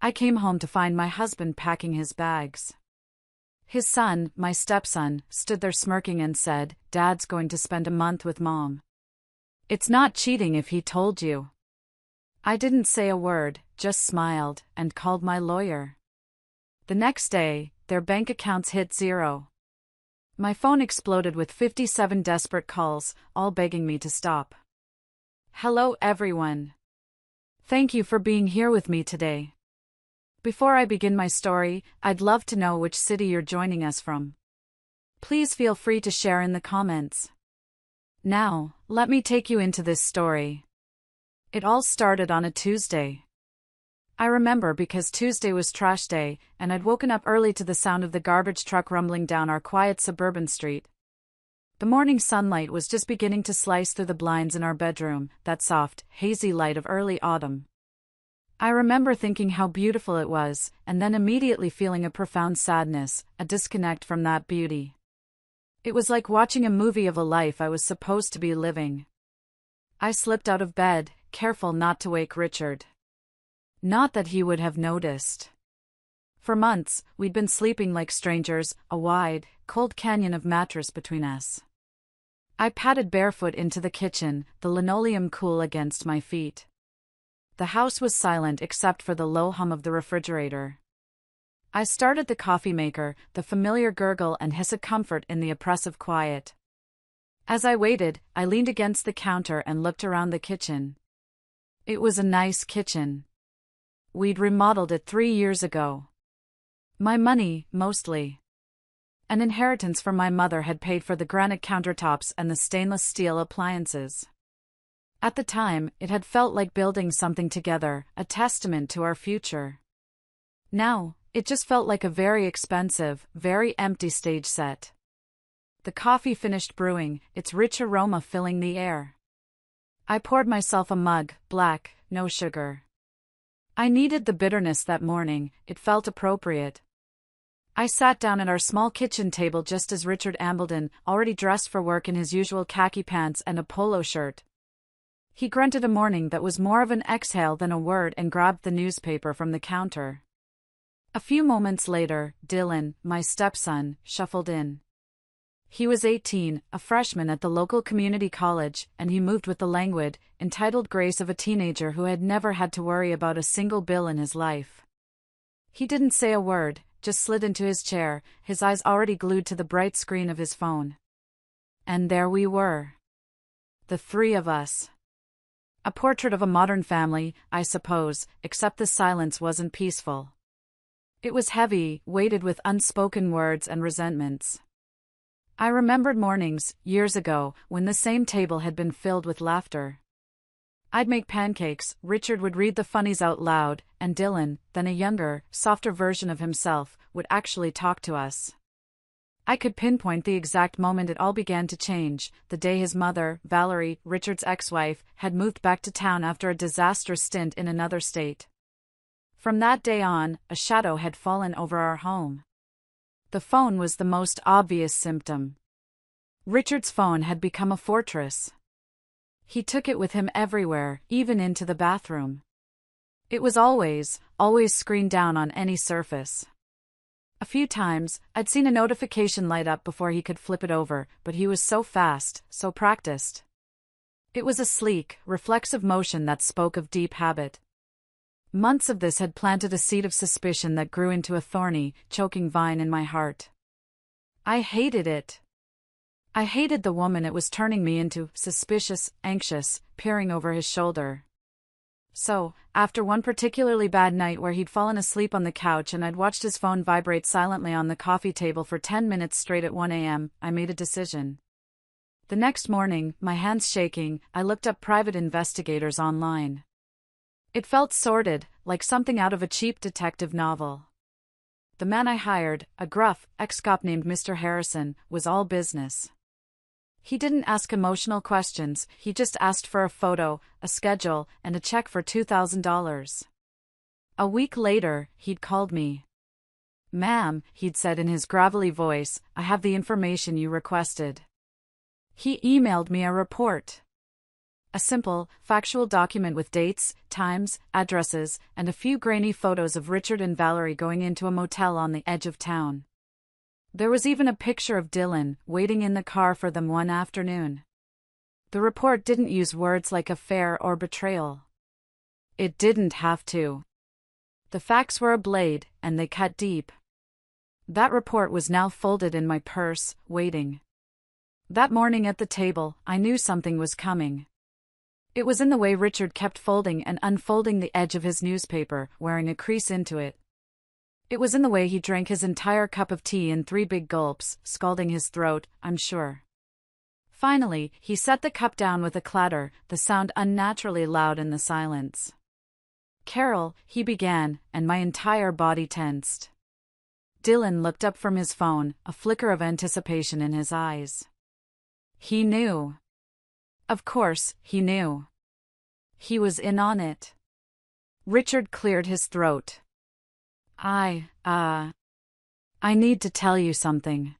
I came home to find my husband packing his bags. His son, my stepson, stood there smirking and said, "Dad's going to spend a month with Mom. It's not cheating if he told you." I didn't say a word, just smiled, and called my lawyer. The next day, their bank accounts hit zero. My phone exploded with 57 desperate calls, all begging me to stop. Hello everyone. Thank you for being here with me today. Before I begin my story, I'd love to know which city you're joining us from. Please feel free to share in the comments. Now, let me take you into this story. It all started on a Tuesday. I remember because Tuesday was trash day, and I'd woken up early to the sound of the garbage truck rumbling down our quiet suburban street. The morning sunlight was just beginning to slice through the blinds in our bedroom, that soft, hazy light of early autumn. I remember thinking how beautiful it was, and then immediately feeling a profound sadness, a disconnect from that beauty. It was like watching a movie of a life I was supposed to be living. I slipped out of bed, careful not to wake Richard. Not that he would have noticed. For months, we'd been sleeping like strangers, a wide, cold canyon of mattress between us. I padded barefoot into the kitchen, the linoleum cool against my feet. The house was silent except for the low hum of the refrigerator. I started the coffee maker, the familiar gurgle and hiss of comfort in the oppressive quiet. As I waited, I leaned against the counter and looked around the kitchen. It was a nice kitchen. We'd remodeled it 3 years ago. My money, mostly. An inheritance from my mother had paid for the granite countertops and the stainless steel appliances. At the time, it had felt like building something together, a testament to our future. Now, it just felt like a very expensive, very empty stage set. The coffee finished brewing, its rich aroma filling the air. I poured myself a mug, black, no sugar. I needed the bitterness that morning, it felt appropriate. I sat down at our small kitchen table just as Richard ambled in, already dressed for work in his usual khaki pants and a polo shirt. He grunted a morning that was more of an exhale than a word and grabbed the newspaper from the counter. A few moments later, Dylan, my stepson, shuffled in. He was 18, a freshman at the local community college, and he moved with the languid, entitled grace of a teenager who had never had to worry about a single bill in his life. He didn't say a word, just slid into his chair, his eyes already glued to the bright screen of his phone. And there we were. The three of us. A portrait of a modern family, I suppose, except the silence wasn't peaceful. It was heavy, weighted with unspoken words and resentments. I remembered mornings, years ago, when the same table had been filled with laughter. I'd make pancakes, Richard would read the funnies out loud, and Dylan, then a younger, softer version of himself, would actually talk to us. I could pinpoint the exact moment it all began to change, the day his mother, Valery, Richard's ex-wife, had moved back to town after a disastrous stint in another state. From that day on, a shadow had fallen over our home. The phone was the most obvious symptom. Richard's phone had become a fortress. He took it with him everywhere, even into the bathroom. It was always screened down on any surface. A few times, I'd seen a notification light up before he could flip it over, but he was so fast, so practiced. It was a sleek, reflexive motion that spoke of deep habit. Months of this had planted a seed of suspicion that grew into a thorny, choking vine in my heart. I hated it. I hated the woman it was turning me into, suspicious, anxious, peering over his shoulder. So, after one particularly bad night where he'd fallen asleep on the couch and I'd watched his phone vibrate silently on the coffee table for 10 minutes straight at 1 a.m., I made a decision. The next morning, my hands shaking, I looked up private investigators online. It felt sordid, like something out of a cheap detective novel. The man I hired, a gruff, ex-cop named Mr. Harrison, was all business. He didn't ask emotional questions, he just asked for a photo, a schedule, and a check for $2,000. A week later, he'd called me. "Ma'am," he'd said in his gravelly voice, "I have the information you requested." He emailed me a report. A A simple, factual document with dates, times, addresses, and a few grainy photos of Richard and Valerie going into a motel on the edge of town. There was even a picture of Dylan, waiting in the car for them one afternoon. The report didn't use words like affair or betrayal. It didn't have to. The facts were a blade, and they cut deep. That report was now folded in my purse, waiting. That morning at the table, I knew something was coming. It was in the way Richard kept folding and unfolding the edge of his newspaper, wearing a crease into it. It was in the way he drank his entire cup of tea in 3 big gulps, scalding his throat, I'm sure. Finally, he set the cup down with a clatter, the sound unnaturally loud in the silence. "Carol," he began, and my entire body tensed. Dylan looked up from his phone, a flicker of anticipation in his eyes. He knew. Of course, he knew. He was in on it. Richard cleared his throat. I need to tell you something."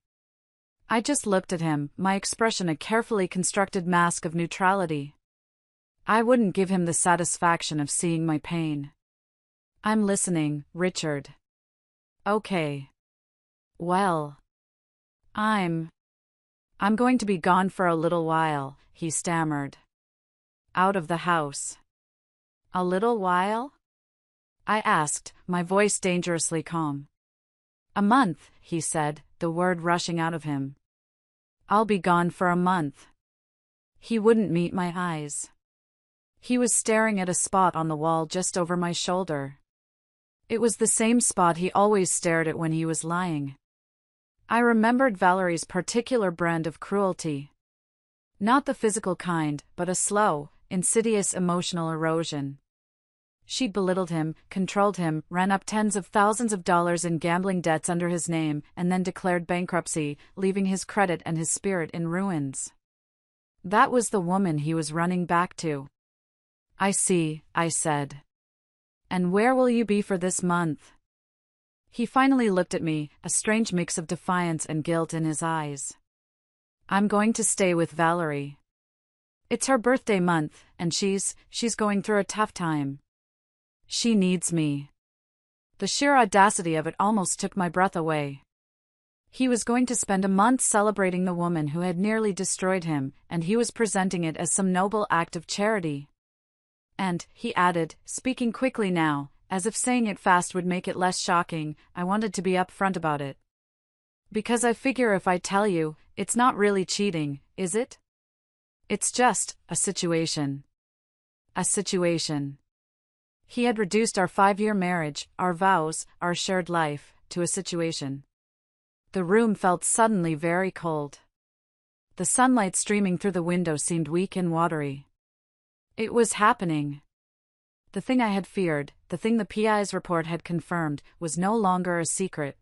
I just looked at him, my expression a carefully constructed mask of neutrality. I wouldn't give him the satisfaction of seeing my pain. "I'm listening, Richard." "Okay. Well, I'm going to be gone for a little while," he stammered. "Out of the house." "A little while?" I asked, my voice dangerously calm. "A month," he said, the word rushing out of him. "I'll be gone for a month." He wouldn't meet my eyes. He was staring at a spot on the wall just over my shoulder. It was the same spot he always stared at when he was lying. I remembered Valerie's particular brand of cruelty. Not the physical kind, but a slow, insidious emotional erosion. She'd belittled him, controlled him, ran up tens of thousands of dollars in gambling debts under his name, and then declared bankruptcy, leaving his credit and his spirit in ruins. That was the woman he was running back to. "I see," I said. "And where will you be for this month?" He finally looked at me, a strange mix of defiance and guilt in his eyes. "I'm going to stay with Valerie. It's her birthday month, and she's going through a tough time. She needs me." The sheer audacity of it almost took my breath away. He was going to spend a month celebrating the woman who had nearly destroyed him, and he was presenting it as some noble act of charity. "And," he added, speaking quickly now, as if saying it fast would make it less shocking, "I wanted to be upfront about it. Because I figure if I tell you, it's not really cheating, is it? It's just a situation. A situation." He had reduced our 5-year marriage, our vows, our shared life, to a situation. The room felt suddenly very cold. The sunlight streaming through the window seemed weak and watery. It was happening. The thing I had feared, the thing the PI's report had confirmed, was no longer a secret.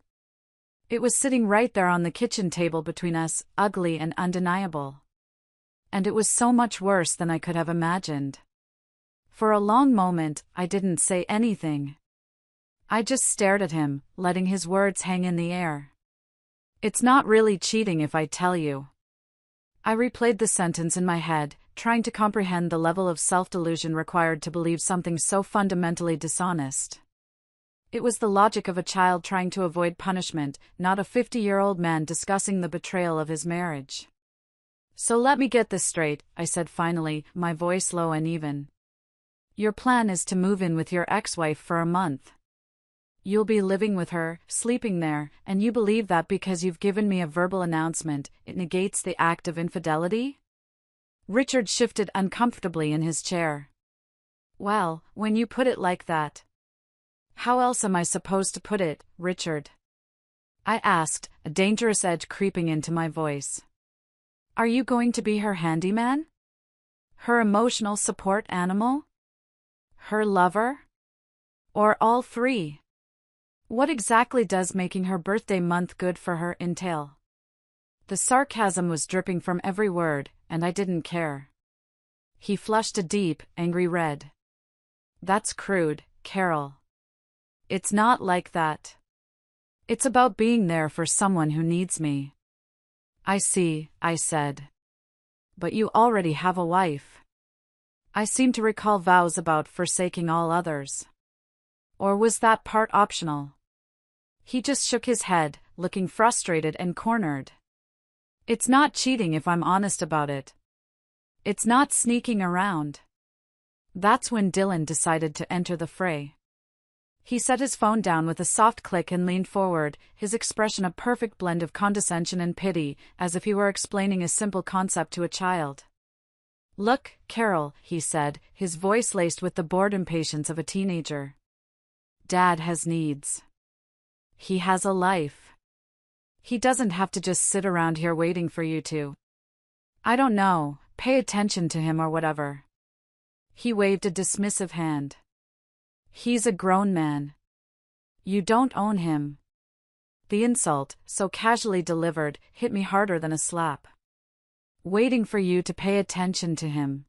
It was sitting right there on the kitchen table between us, ugly and undeniable. And it was so much worse than I could have imagined. For a long moment, I didn't say anything. I just stared at him, letting his words hang in the air. "It's not really cheating if I tell you." I replayed the sentence in my head, trying to comprehend the level of self-delusion required to believe something so fundamentally dishonest. It was the logic of a child trying to avoid punishment, not a 50-year-old man discussing the betrayal of his marriage. "So let me get this straight," I said finally, my voice low and even. "Your plan is to move in with your ex-wife for a month. You'll be living with her, sleeping there, and you believe that because you've given me a verbal announcement, it negates the act of infidelity?" Richard shifted uncomfortably in his chair. "Well, when you put it like that. How else am I supposed to put it, Richard?" I asked, a dangerous edge creeping into my voice. "Are you going to be her handyman? Her emotional support animal? Her lover? Or all three? What exactly does making her birthday month good for her entail?" The sarcasm was dripping from every word, and I didn't care. He flushed a deep, angry red. "That's crude, Carol. It's not like that. It's about being there for someone who needs me." "I see," I said. "But you already have a wife." I seem to recall vows about forsaking all others. Or was that part optional? He just shook his head, looking frustrated and cornered. It's not cheating if I'm honest about it. It's not sneaking around. That's when Dylan decided to enter the fray. He set his phone down with a soft click and leaned forward, his expression a perfect blend of condescension and pity, as if he were explaining a simple concept to a child. "Look, Carol," he said, his voice laced with the bored impatience of a teenager. "Dad has needs. He has a life. He doesn't have to just sit around here waiting for you to, I don't know, pay attention to him or whatever." He waved a dismissive hand. "He's a grown man. You don't own him." The insult, so casually delivered, hit me harder than a slap. Waiting for you to pay attention to him.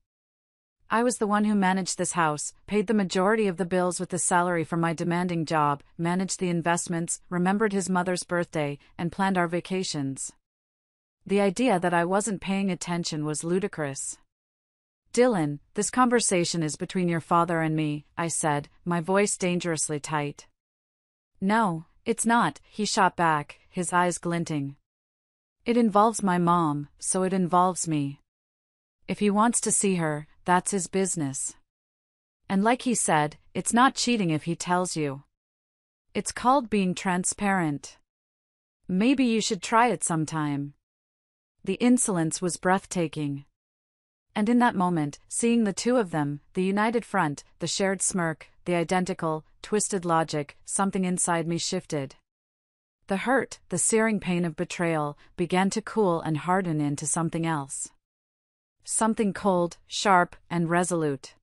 I was the one who managed this house, paid the majority of the bills with the salary from my demanding job, managed the investments, remembered his mother's birthday, and planned our vacations. The idea that I wasn't paying attention was ludicrous. "Dylan, this conversation is between your father and me," I said, my voice dangerously tight. "No, it's not," he shot back, his eyes glinting. "It involves my mom, so it involves me. If he wants to see her, that's his business. And like he said, it's not cheating if he tells you. It's called being transparent. Maybe you should try it sometime." The insolence was breathtaking. And in that moment, seeing the two of them, the united front, the shared smirk, the identical, twisted logic, something inside me shifted. The hurt, the searing pain of betrayal, began to cool and harden into something else. Something cold, sharp, and resolute.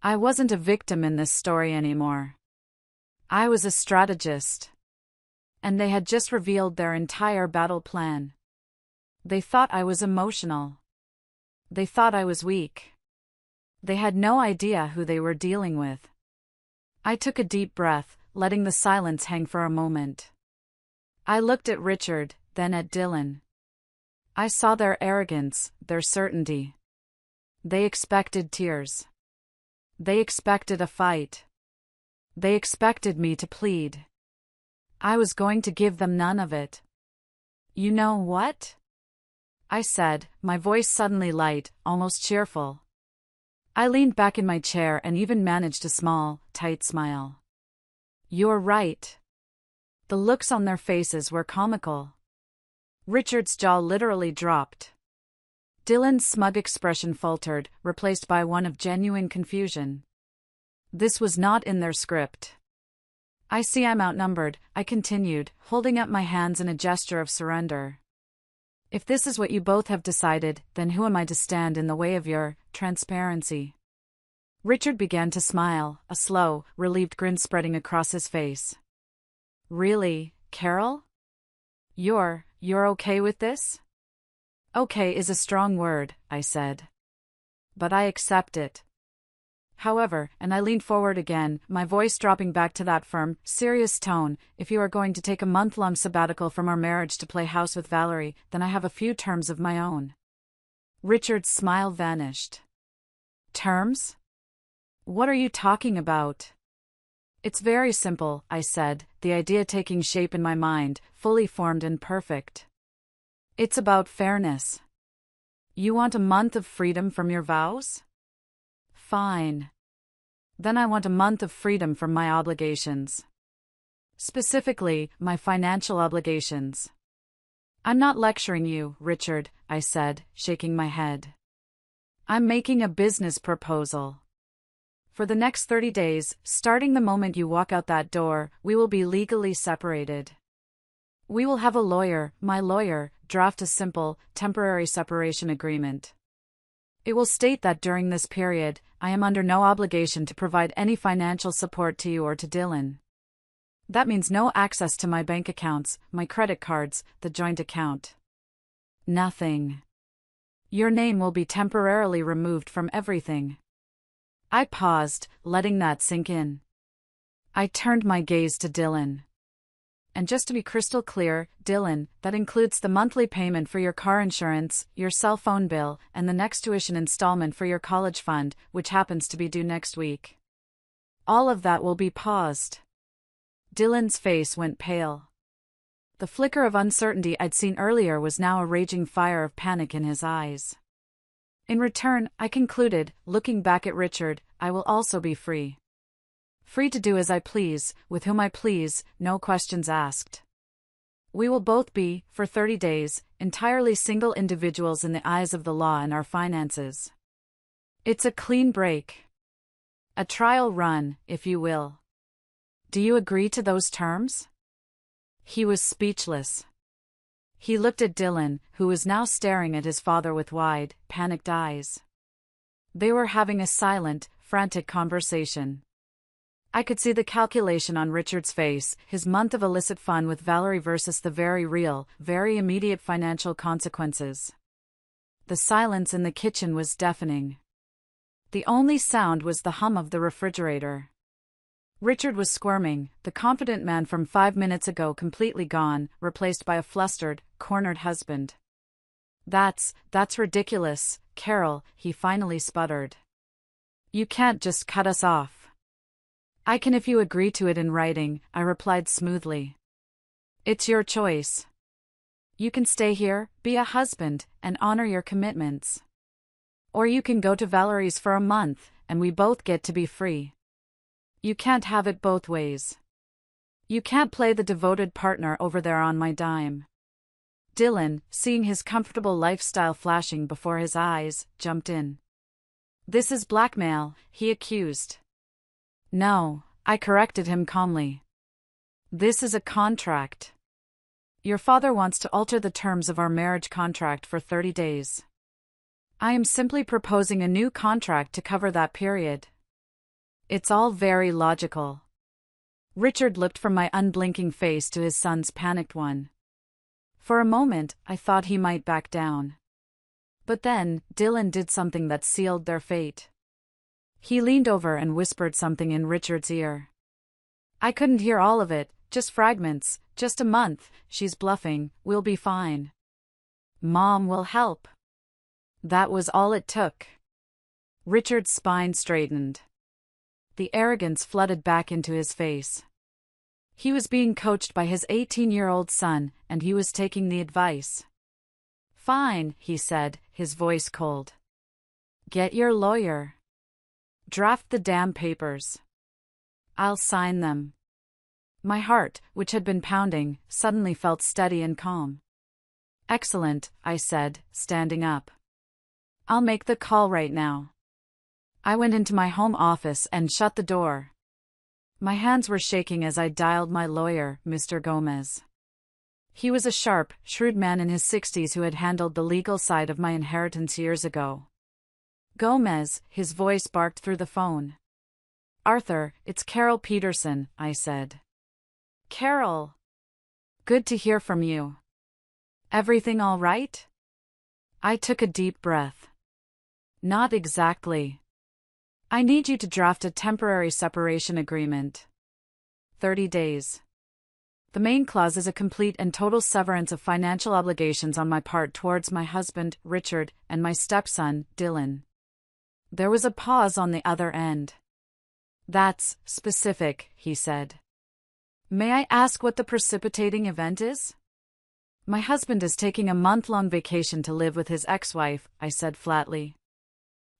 I wasn't a victim in this story anymore. I was a strategist. And they had just revealed their entire battle plan. They thought I was emotional. They thought I was weak. They had no idea who they were dealing with. I took a deep breath, letting the silence hang for a moment. I looked at Richard, then at Dylan. I saw their arrogance, their certainty. They expected tears. They expected a fight. They expected me to plead. I was going to give them none of it. "You know what?" I said, my voice suddenly light, almost cheerful. I leaned back in my chair and even managed a small, tight smile. "You're right." The looks on their faces were comical. Richard's jaw literally dropped. Dylan's smug expression faltered, replaced by one of genuine confusion. This was not in their script. "I see I'm outnumbered," I continued, holding up my hands in a gesture of surrender. "If this is what you both have decided, then who am I to stand in the way of your transparency?" Richard began to smile, a slow, relieved grin spreading across his face. "Really, Carol? You're okay with this?" "Okay is a strong word," I said. "But I accept it. However," and I leaned forward again, my voice dropping back to that firm, serious tone, "if you are going to take a month-long sabbatical from our marriage to play house with Valerie, then I have a few terms of my own." Richard's smile vanished. "Terms? What are you talking about?" "It's very simple," I said, the idea taking shape in my mind, fully formed and perfect. "It's about fairness. You want a month of freedom from your vows? Fine. Then I want a month of freedom from my obligations. Specifically, my financial obligations." "I'm not lecturing you, Richard," I said, shaking my head. "I'm making a business proposal. For the next 30 days, starting the moment you walk out that door, we will be legally separated. We will have a lawyer, my lawyer, draft a simple, temporary separation agreement. It will state that during this period, I am under no obligation to provide any financial support to you or to Dylan. That means no access to my bank accounts, my credit cards, the joint account. Nothing. Your name will be temporarily removed from everything." I paused, letting that sink in. I turned my gaze to Dylan. And just to be crystal clear, Dylan, that includes the monthly payment for your car insurance, your cell phone bill, and the next tuition installment for your college fund, which happens to be due next week. All of that will be paused. Dylan's face went pale. The flicker of uncertainty I'd seen earlier was now a raging fire of panic in his eyes. In return, I concluded, looking back at Richard, I will also be free. Free to do as I please, with whom I please, no questions asked. We will both be, for 30 days, entirely single individuals in the eyes of the law and our finances. It's a clean break. A trial run, if you will. Do you agree to those terms? He was speechless. He looked at Dylan, who was now staring at his father with wide, panicked eyes. They were having a silent, frantic conversation. I could see the calculation on Richard's face, his month of illicit fun with Valerie versus the very real, very immediate financial consequences. The silence in the kitchen was deafening. The only sound was the hum of the refrigerator. Richard was squirming, the confident man from 5 minutes ago completely gone, replaced by a flustered, cornered husband. That's ridiculous, Carol, he finally sputtered. You can't just cut us off. I can if you agree to it in writing, I replied smoothly. It's your choice. You can stay here, be a husband, and honor your commitments. Or you can go to Valerie's for a month, and we both get to be free. You can't have it both ways. You can't play the devoted partner over there on my dime. Dylan, seeing his comfortable lifestyle flashing before his eyes, jumped in. This is blackmail, he accused. No, I corrected him calmly. This is a contract. Your father wants to alter the terms of our marriage contract for 30 days. I am simply proposing a new contract to cover that period. It's all very logical. Richard looked from my unblinking face to his son's panicked one. For a moment, I thought he might back down. But then, Dylan did something that sealed their fate. He leaned over and whispered something in Richard's ear. I couldn't hear all of it, just fragments, just a month, she's bluffing, we'll be fine. Mom will help. That was all it took. Richard's spine straightened. The arrogance flooded back into his face. He was being coached by his 18-year-old son, and he was taking the advice. Fine, he said, his voice cold. Get your lawyer. Draft the damn papers. I'll sign them. My heart, which had been pounding, suddenly felt steady and calm. Excellent, I said, standing up. I'll make the call right now. I went into my home office and shut the door. My hands were shaking as I dialed my lawyer, Mr. Gomez. He was a sharp, shrewd man in his 60s who had handled the legal side of my inheritance years ago. Gomez, his voice barked through the phone. Arthur, it's Carol Peterson, I said. Carol. Good to hear from you. Everything all right? I took a deep breath. Not exactly. I need you to draft a temporary separation agreement. 30 days. The main clause is a complete and total severance of financial obligations on my part towards my husband, Richard, and my stepson, Dylan. There was a pause on the other end. That's specific, he said. May I ask what the precipitating event is? My husband is taking a month-long vacation to live with his ex-wife, I said flatly.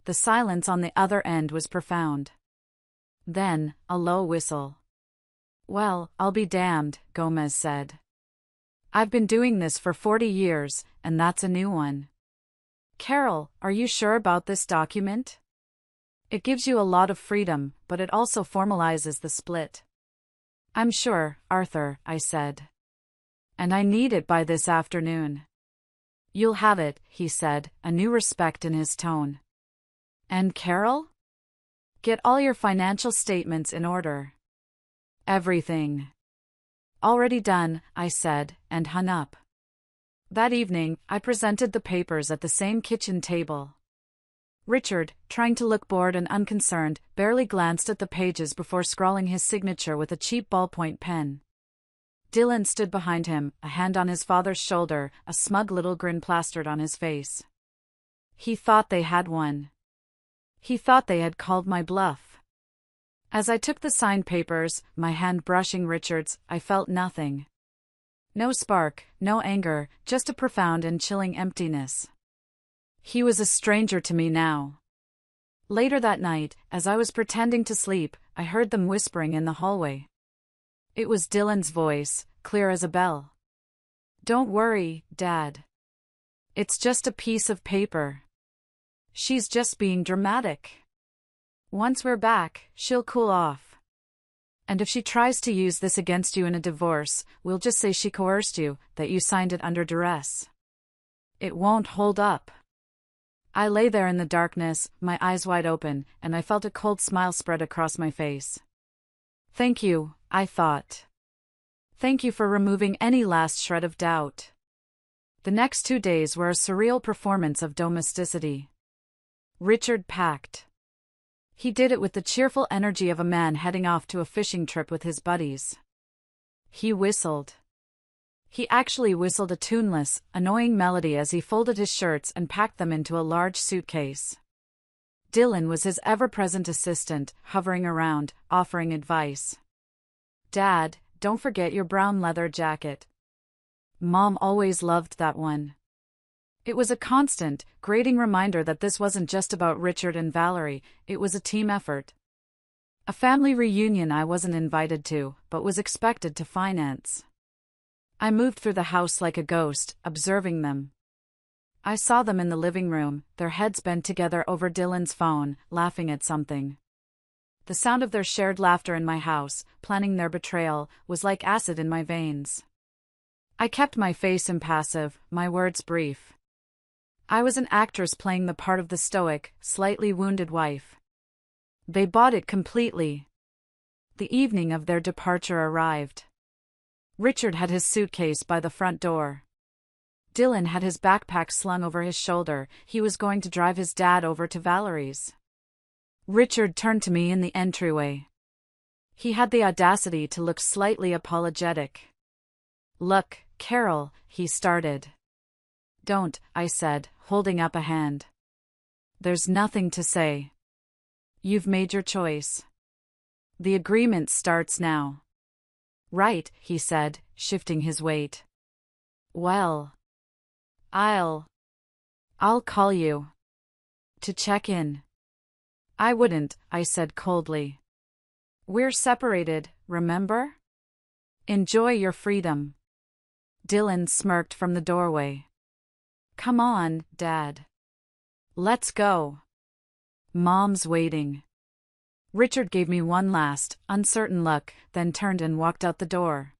The silence on the other end was profound. Then, a low whistle. Well, I'll be damned, Gomez said. I've been doing this for 40 years, and that's a new one. Carol, are you sure about this document? It gives you a lot of freedom, but it also formalizes the split. I'm sure, Arthur, I said. And I need it by this afternoon. You'll have it, he said, a new respect in his tone. And Carol? Get all your financial statements in order. Everything. Already done, I said, and hung up. That evening, I presented the papers at the same kitchen table. Richard, trying to look bored and unconcerned, barely glanced at the pages before scrawling his signature with a cheap ballpoint pen. Dylan stood behind him, a hand on his father's shoulder, a smug little grin plastered on his face. He thought they had won. He thought they had called my bluff. As I took the signed papers, my hand brushing Richard's, I felt nothing. No spark, no anger, just a profound and chilling emptiness. He was a stranger to me now. Later that night, as I was pretending to sleep, I heard them whispering in the hallway. It was Dylan's voice, clear as a bell. "Don't worry, Dad. It's just a piece of paper. She's just being dramatic. Once we're back, she'll cool off. And if she tries to use this against you in a divorce, we'll just say she coerced you, that you signed it under duress. It won't hold up." I lay there in the darkness, my eyes wide open, and I felt a cold smile spread across my face. Thank you, I thought. Thank you for removing any last shred of doubt. The next 2 days were a surreal performance of domesticity. Richard packed. He did it with the cheerful energy of a man heading off to a fishing trip with his buddies. He whistled. He actually whistled a tuneless, annoying melody as he folded his shirts and packed them into a large suitcase. Dylan was his ever-present assistant, hovering around, offering advice. "Dad, don't forget your brown leather jacket. Mom always loved that one." It was a constant, grating reminder that this wasn't just about Richard and Valerie, it was a team effort. A family reunion I wasn't invited to, but was expected to finance. I moved through the house like a ghost, observing them. I saw them in the living room, their heads bent together over Dylan's phone, laughing at something. The sound of their shared laughter in my house, planning their betrayal, was like acid in my veins. I kept my face impassive, my words brief. I was an actress playing the part of the stoic, slightly wounded wife. They bought it completely. The evening of their departure arrived. Richard had his suitcase by the front door. Dylan had his backpack slung over his shoulder, he was going to drive his dad over to Valerie's. Richard turned to me in the entryway. He had the audacity to look slightly apologetic. "Look, Carol," he started. "Don't," I said, holding up a hand. "There's nothing to say. You've made your choice. The agreement starts now." "Right," he said, shifting his weight. "Well, I'll call you. To check in." "I wouldn't," I said coldly. "We're separated, remember? Enjoy your freedom." Dylan smirked from the doorway. "Come on, Dad. Let's go. Mom's waiting." Richard gave me one last, uncertain look, then turned and walked out the door.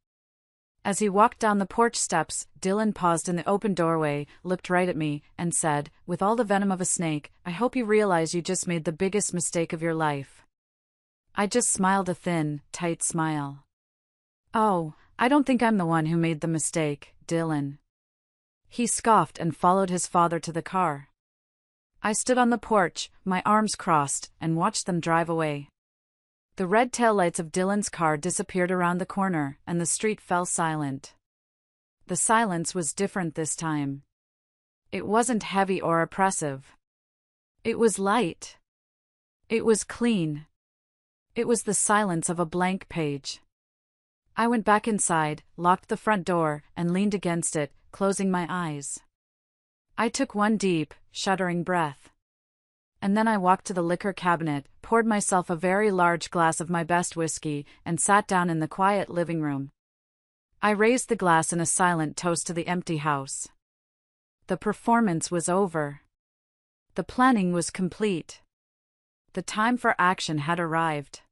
As he walked down the porch steps, Dylan paused in the open doorway, looked right at me, and said, with all the venom of a snake, "I hope you realize you just made the biggest mistake of your life." I just smiled a thin, tight smile. "Oh, I don't think I'm the one who made the mistake, Dylan." He scoffed and followed his father to the car. I stood on the porch, my arms crossed, and watched them drive away. The red taillights of Dylan's car disappeared around the corner, and the street fell silent. The silence was different this time. It wasn't heavy or oppressive. It was light. It was clean. It was the silence of a blank page. I went back inside, locked the front door, and leaned against it, closing my eyes. I took one deep, shuddering breath. And then I walked to the liquor cabinet, poured myself a very large glass of my best whiskey, and sat down in the quiet living room. I raised the glass in a silent toast to the empty house. The performance was over. The planning was complete. The time for action had arrived.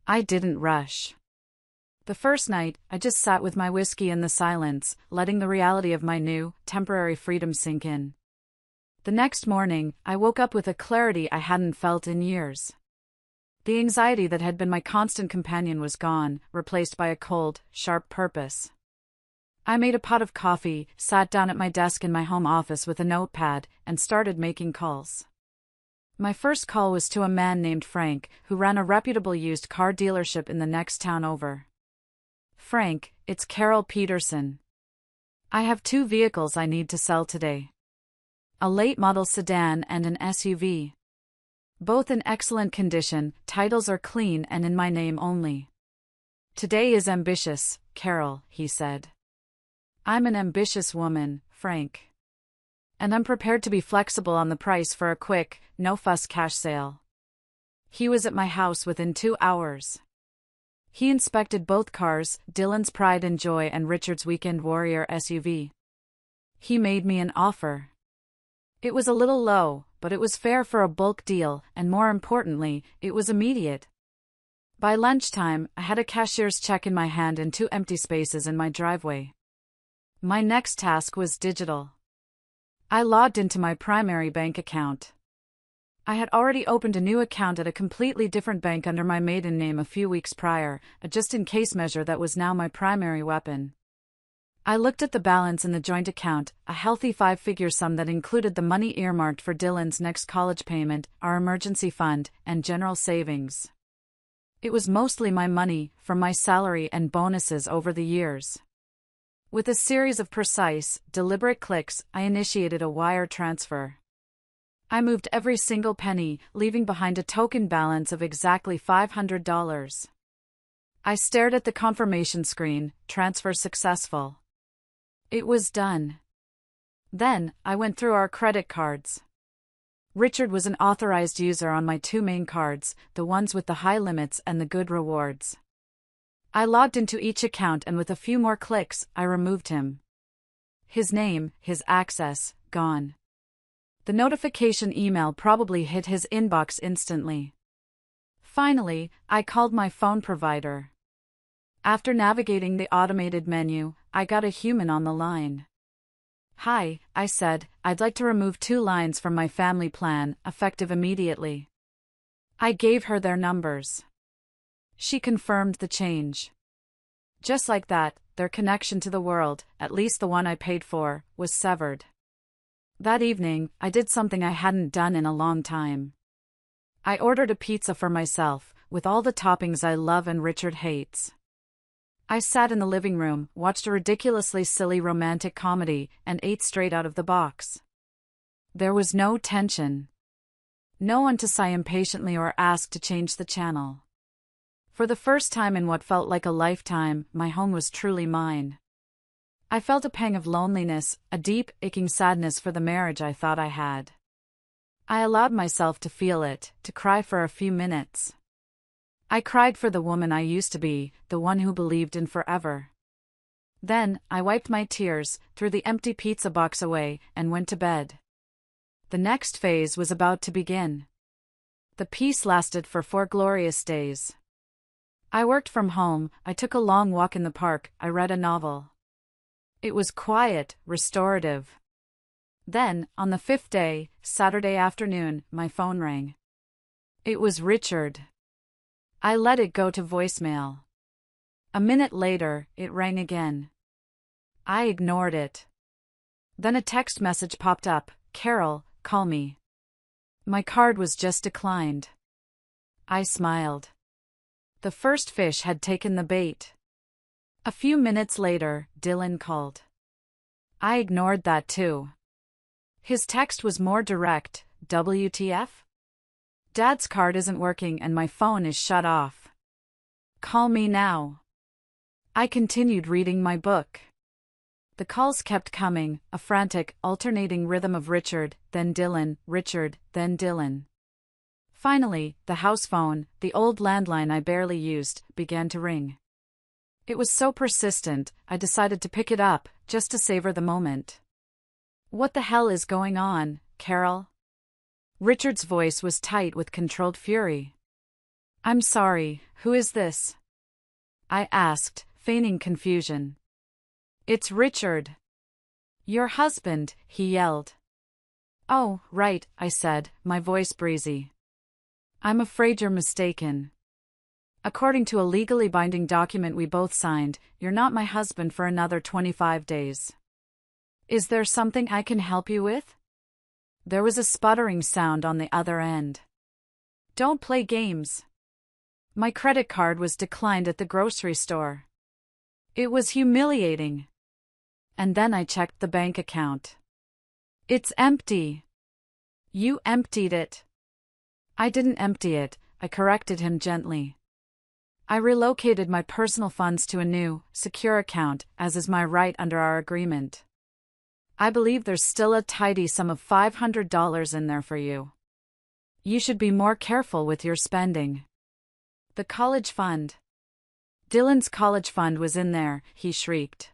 I didn't rush. The first night, I just sat with my whiskey in the silence, letting the reality of my new, temporary freedom sink in. The next morning, I woke up with a clarity I hadn't felt in years. The anxiety that had been my constant companion was gone, replaced by a cold, sharp purpose. I made a pot of coffee, sat down at my desk in my home office with a notepad, and started making calls. My first call was to a man named Frank, who ran a reputable used car dealership in the next town over. Frank, it's Carol Peterson. I have 2 vehicles I need to sell today. A late-model sedan and an SUV. Both in excellent condition, titles are clean and in my name only. Today is ambitious, Carol, he said. I'm an ambitious woman, Frank. And I'm prepared to be flexible on the price for a quick, no-fuss cash sale. He was at my house within 2 hours. He inspected both cars, Dylan's Pride and Joy and Richard's Weekend Warrior SUV. He made me an offer. It was a little low, but it was fair for a bulk deal, and more importantly, it was immediate. By lunchtime, I had a cashier's check in my hand and 2 empty spaces in my driveway. My next task was digital. I logged into my primary bank account. I had already opened a new account at a completely different bank under my maiden name a few weeks prior, a just-in-case measure that was now my primary weapon. I looked at the balance in the joint account, a healthy 5-figure sum that included the money earmarked for Dylan's next college payment, our emergency fund, and general savings. It was mostly my money, from my salary and bonuses over the years. With a series of precise, deliberate clicks, I initiated a wire transfer. I moved every single penny, leaving behind a token balance of exactly $500. I stared at the confirmation screen, transfer successful. It was done. Then, I went through our credit cards. Richard was an authorized user on my 2 main cards, the ones with the high limits and the good rewards. I logged into each account and with a few more clicks, I removed him. His name, his access, gone. The notification email probably hit his inbox instantly. Finally, I called my phone provider. After navigating the automated menu, I got a human on the line. Hi, I said, I'd like to remove 2 lines from my family plan, effective immediately. I gave her their numbers. She confirmed the change. Just like that, their connection to the world, at least the one I paid for, was severed. That evening, I did something I hadn't done in a long time. I ordered a pizza for myself, with all the toppings I love and Richard hates. I sat in the living room, watched a ridiculously silly romantic comedy, and ate straight out of the box. There was no tension. No one to sigh impatiently or ask to change the channel. For the first time in what felt like a lifetime, my home was truly mine. I felt a pang of loneliness, a deep, aching sadness for the marriage I thought I had. I allowed myself to feel it, to cry for a few minutes. I cried for the woman I used to be, the one who believed in forever. Then, I wiped my tears, threw the empty pizza box away, and went to bed. The next phase was about to begin. The peace lasted for 4 glorious days. I worked from home, I took a long walk in the park, I read a novel. It was quiet, restorative. Then, on the 5th day, Saturday afternoon, my phone rang. It was Richard. I let it go to voicemail. A minute later, it rang again. I ignored it. Then a text message popped up, Carol, call me. My card was just declined. I smiled. The first fish had taken the bait. A few minutes later, Dylan called. I ignored that too. His text was more direct, WTF? Dad's card isn't working and my phone is shut off. Call me now. I continued reading my book. The calls kept coming, a frantic, alternating rhythm of Richard, then Dylan, Richard, then Dylan. Finally, the house phone, the old landline I barely used, began to ring. It was so persistent, I decided to pick it up, just to savor the moment. What the hell is going on, Carol? Richard's voice was tight with controlled fury. I'm sorry, who is this? I asked, feigning confusion. It's Richard. Your husband, he yelled. Oh, right, I said, my voice breezy. I'm afraid you're mistaken. According to a legally binding document we both signed, you're not my husband for another 25 days. Is there something I can help you with? There was a sputtering sound on the other end. Don't play games. My credit card was declined at the grocery store. It was humiliating. And then I checked the bank account. It's empty. You emptied it. I didn't empty it, I corrected him gently. I relocated my personal funds to a new, secure account, as is my right under our agreement. I believe there's still a tidy sum of $500 in there for you. You should be more careful with your spending. The college fund. Dylan's college fund was in there, he shrieked.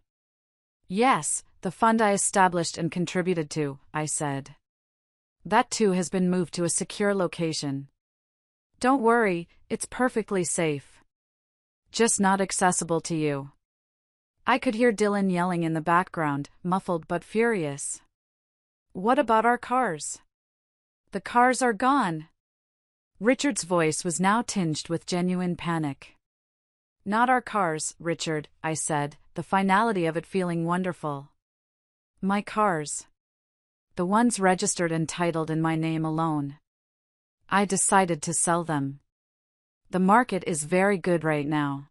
Yes, the fund I established and contributed to, I said. That too has been moved to a secure location. Don't worry, it's perfectly safe. Just not accessible to you. I could hear Dylan yelling in the background, muffled but furious. What about our cars? The cars are gone. Richard's voice was now tinged with genuine panic. Not our cars, Richard, I said, the finality of it feeling wonderful. My cars. The ones registered and titled in my name alone. I decided to sell them. The market is very good right now.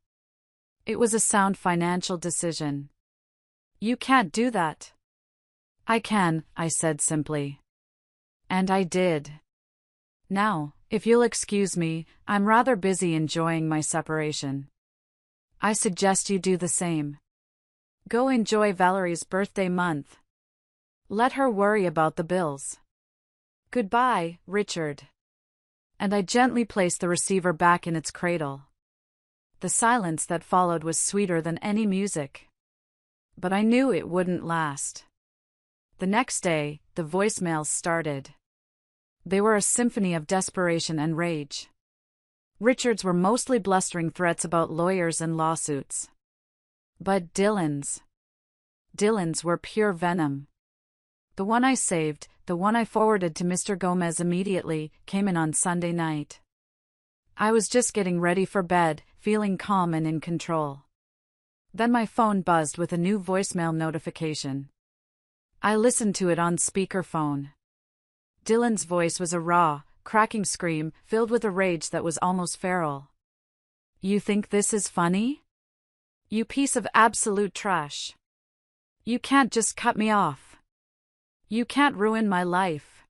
It was a sound financial decision. You can't do that. I can, I said simply. And I did. Now, if you'll excuse me, I'm rather busy enjoying my separation. I suggest you do the same. Go enjoy Valerie's birthday month. Let her worry about the bills. Goodbye, Richard. And I gently placed the receiver back in its cradle. The silence that followed was sweeter than any music. But I knew it wouldn't last. The next day, the voicemails started. They were a symphony of desperation and rage. Richard's were mostly blustering threats about lawyers and lawsuits. But Dylan's were pure venom. The one I saved, the one I forwarded to Mr. Gomez immediately, came in on Sunday night. I was just getting ready for bed, feeling calm and in control. Then my phone buzzed with a new voicemail notification. I listened to it on speakerphone. Dylan's voice was a raw, cracking scream, filled with a rage that was almost feral. You think this is funny? You piece of absolute trash. You can't just cut me off. You can't ruin my life.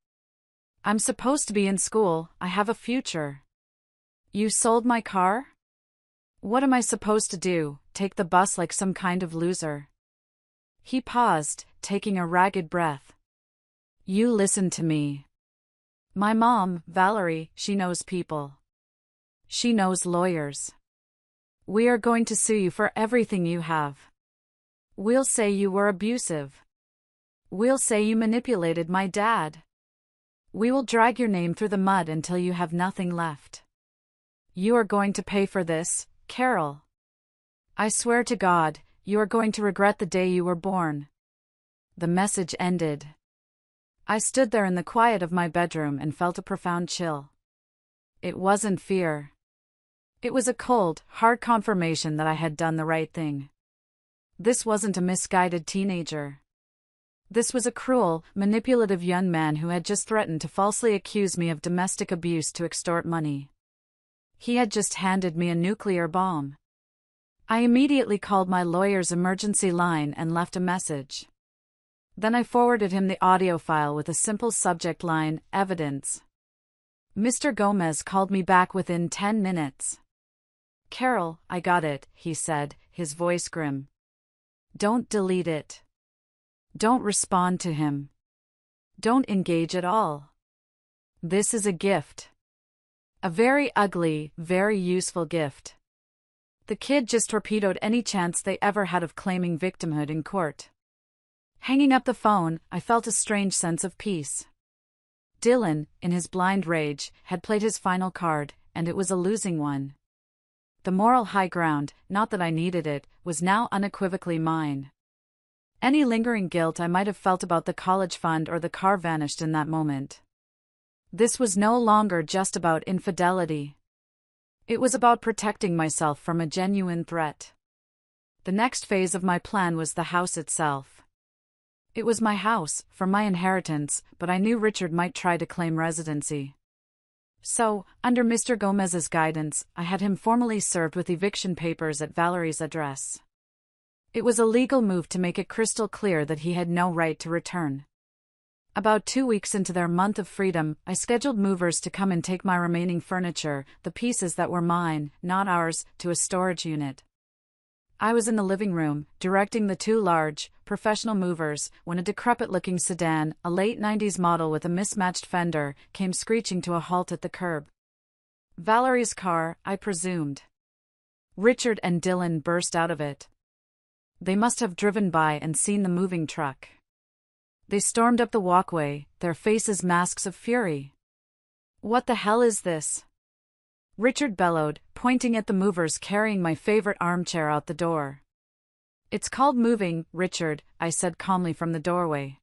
I'm supposed to be in school, I have a future. You sold my car? What am I supposed to do, take the bus like some kind of loser? He paused, taking a ragged breath. You listen to me. My mom, Valerie, she knows people. She knows lawyers. We are going to sue you for everything you have. We'll say you were abusive. We'll say you manipulated my dad. We will drag your name through the mud until you have nothing left. You are going to pay for this, Carol. I swear to God, you are going to regret the day you were born. The message ended. I stood there in the quiet of my bedroom and felt a profound chill. It wasn't fear. It was a cold, hard confirmation that I had done the right thing. This wasn't a misguided teenager. This was a cruel, manipulative young man who had just threatened to falsely accuse me of domestic abuse to extort money. He had just handed me a nuclear bomb. I immediately called my lawyer's emergency line and left a message. Then I forwarded him the audio file with a simple subject line, evidence. Mr. Gomez called me back within 10 minutes. Carol, I got it, he said, his voice grim. Don't delete it. Don't respond to him. Don't engage at all. This is a gift. A very ugly, very useful gift. The kid just torpedoed any chance they ever had of claiming victimhood in court. Hanging up the phone, I felt a strange sense of peace. Dylan, in his blind rage, had played his final card, and it was a losing one. The moral high ground, not that I needed it, was now unequivocally mine. Any lingering guilt I might have felt about the college fund or the car vanished in that moment. This was no longer just about infidelity. It was about protecting myself from a genuine threat. The next phase of my plan was the house itself. It was my house, for my inheritance, but I knew Richard might try to claim residency. So, under Mr. Gomez's guidance, I had him formally served with eviction papers at Valerie's address. It was a legal move to make it crystal clear that he had no right to return. About 2 weeks into their month of freedom, I scheduled movers to come and take my remaining furniture, the pieces that were mine, not ours, to a storage unit. I was in the living room, directing the 2 large, professional movers, when a decrepit-looking sedan, a late 90s model with a mismatched fender, came screeching to a halt at the curb. Valery's car, I presumed. Richard and Dylan burst out of it. They must have driven by and seen the moving truck. They stormed up the walkway, their faces masks of fury. "What the hell is this?" Richard bellowed, pointing at the movers carrying my favorite armchair out the door. "It's called moving, Richard," I said calmly from the doorway.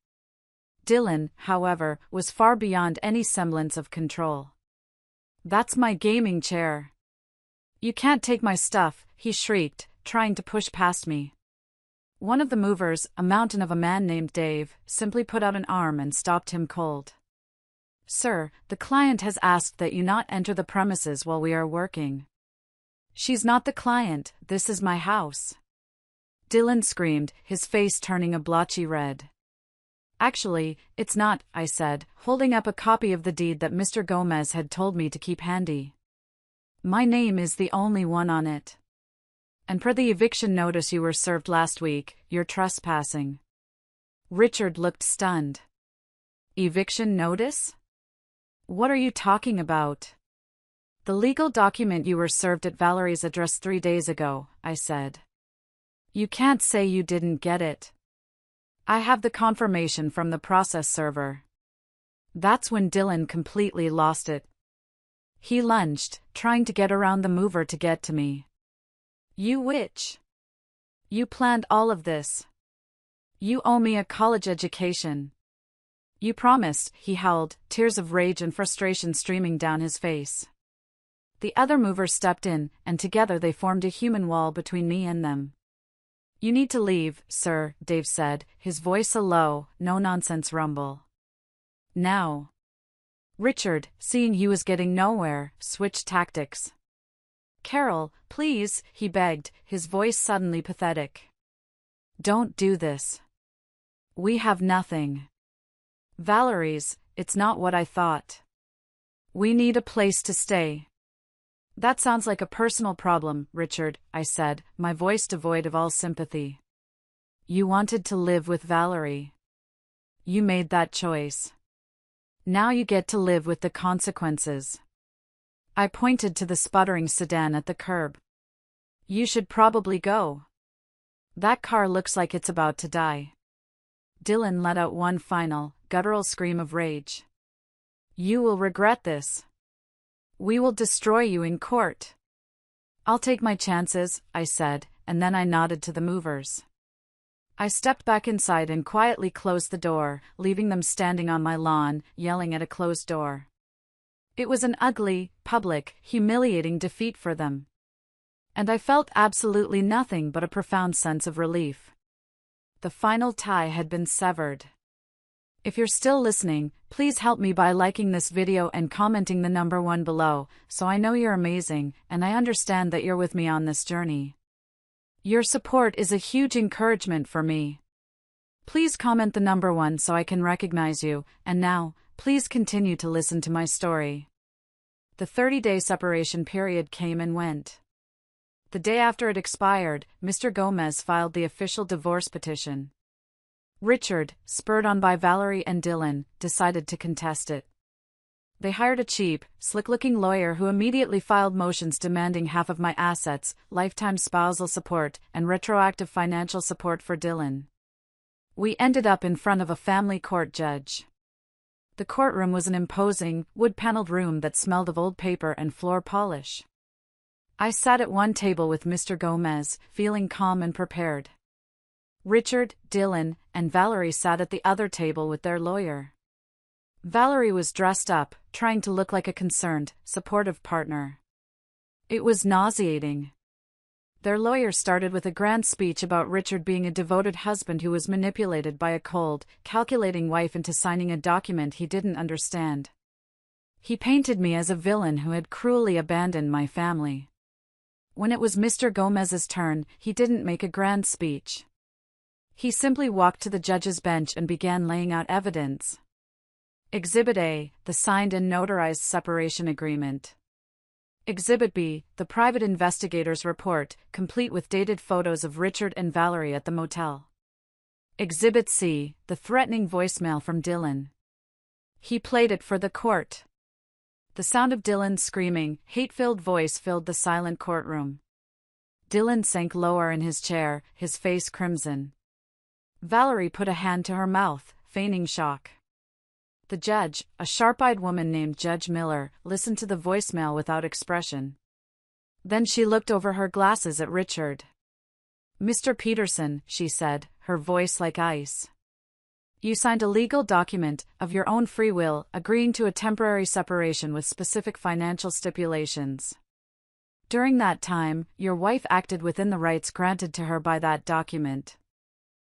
Dylan, however, was far beyond any semblance of control. "That's my gaming chair." "You can't take my stuff," he shrieked, trying to push past me. One of the movers, a mountain of a man named Dave, simply put out an arm and stopped him cold. "Sir, the client has asked that you not enter the premises while we are working." "She's not the client, this is my house." Dylan screamed, his face turning a blotchy red. "Actually, it's not," I said, holding up a copy of the deed that Mr. Gomez had told me to keep handy. "My name is the only one on it. And per the eviction notice you were served last week, you're trespassing." Richard looked stunned. "Eviction notice? What are you talking about?" "The legal document you were served at Valery's address 3 days ago," I said. "You can't say you didn't get it. I have the confirmation from the process server." That's when Dylan completely lost it. He lunged, trying to get around the mover to get to me. "You witch! You planned all of this. You owe me a college education. You promised," he howled, tears of rage and frustration streaming down his face. The other mover stepped in, and together they formed a human wall between me and them. "You need to leave, sir," Dave said, his voice a low, no-nonsense rumble. "Now." Richard, seeing he was getting nowhere, switched tactics. "Carol, please," he begged, his voice suddenly pathetic. "Don't do this. We have nothing. Valery's, it's not what I thought. We need a place to stay." "That sounds like a personal problem, Richard," I said, my voice devoid of all sympathy. "You wanted to live with Valery. You made that choice. Now you get to live with the consequences." I pointed to the sputtering sedan at the curb. "You should probably go. That car looks like it's about to die." Dylan let out one final, guttural scream of rage. "You will regret this. We will destroy you in court." "I'll take my chances," I said, and then I nodded to the movers. I stepped back inside and quietly closed the door, leaving them standing on my lawn, yelling at a closed door. It was an ugly, public, humiliating defeat for them. And I felt absolutely nothing but a profound sense of relief. The final tie had been severed. If you're still listening, please help me by liking this video and commenting the number 1 below, so I know you're amazing, and I understand that you're with me on this journey. Your support is a huge encouragement for me. Please comment the number 1 so I can recognize you, and now, please continue to listen to my story. The 30-day separation period came and went. The day after it expired, Mr. Gomez filed the official divorce petition. Richard, spurred on by Valery and Dylan, decided to contest it. They hired a cheap, slick-looking lawyer who immediately filed motions demanding half of my assets, lifetime spousal support, and retroactive financial support for Dylan. We ended up in front of a family court judge. The courtroom was an imposing, wood-paneled room that smelled of old paper and floor polish. I sat at one table with Mr. Gomez, feeling calm and prepared. Richard, Dylan, and Valery sat at the other table with their lawyer. Valery was dressed up, trying to look like a concerned, supportive partner. It was nauseating. Their lawyer started with a grand speech about Richard being a devoted husband who was manipulated by a cold, calculating wife into signing a document he didn't understand. He painted me as a villain who had cruelly abandoned my family. When it was Mr. Gomez's turn, he didn't make a grand speech. He simply walked to the judge's bench and began laying out evidence. Exhibit A, the signed and notarized separation agreement. Exhibit B, the private investigator's report, complete with dated photos of Richard and Valerie at the motel. Exhibit C, the threatening voicemail from Dylan. He played it for the court. The sound of Dylan's screaming, hate-filled voice filled the silent courtroom. Dylan sank lower in his chair, his face crimson. Valerie put a hand to her mouth, feigning shock. The judge, a sharp-eyed woman named Judge Miller, listened to the voicemail without expression. Then she looked over her glasses at Richard. "Mr. Peterson," she said, her voice like ice. "You signed a legal document, of your own free will, agreeing to a temporary separation with specific financial stipulations. During that time, your wife acted within the rights granted to her by that document.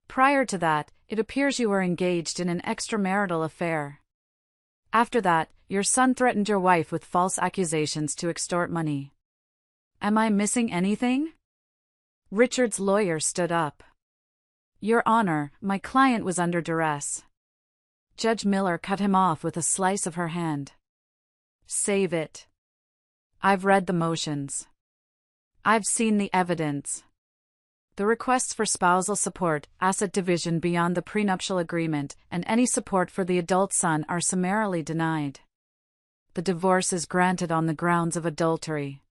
Prior to that, it appears you were engaged in an extramarital affair. After that, your son threatened your wife with false accusations to extort money. Am I missing anything?" Richard's lawyer stood up. "Your Honor, my client was under duress." Judge Miller cut him off with a slice of her hand. "Save it. I've read the motions. I've seen the evidence. The requests for spousal support, asset division beyond the prenuptial agreement, and any support for the adult son are summarily denied. The divorce is granted on the grounds of adultery.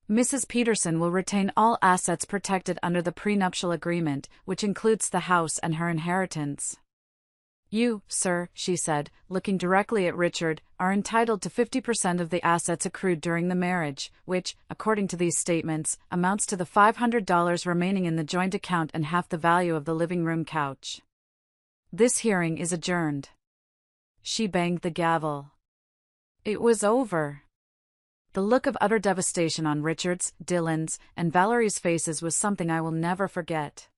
Mrs. Peterson will retain all assets protected under the prenuptial agreement, which includes the house and her inheritance. You, sir," she said, looking directly at Richard, "are entitled to 50% of the assets accrued during the marriage, which, according to these statements, amounts to the $500 remaining in the joint account and half the value of the living room couch. This hearing is adjourned." She banged the gavel. It was over. The look of utter devastation on Richard's, Dylan's, and Valerie's faces was something I will never forget.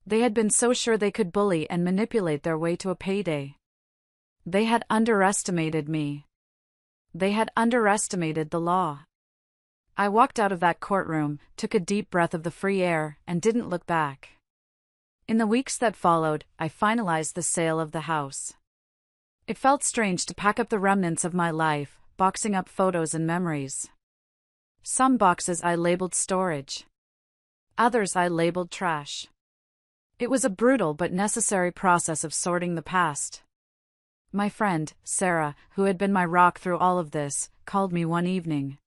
They had been so sure they could bully and manipulate their way to a payday. They had underestimated me. They had underestimated the law. I walked out of that courtroom, took a deep breath of the free air, and didn't look back. In the weeks that followed, I finalized the sale of the house. It felt strange to pack up the remnants of my life, boxing up photos and memories. Some boxes I labeled storage. Others I labeled trash. It was a brutal but necessary process of sorting the past. My friend, Sarah, who had been my rock through all of this, called me one evening.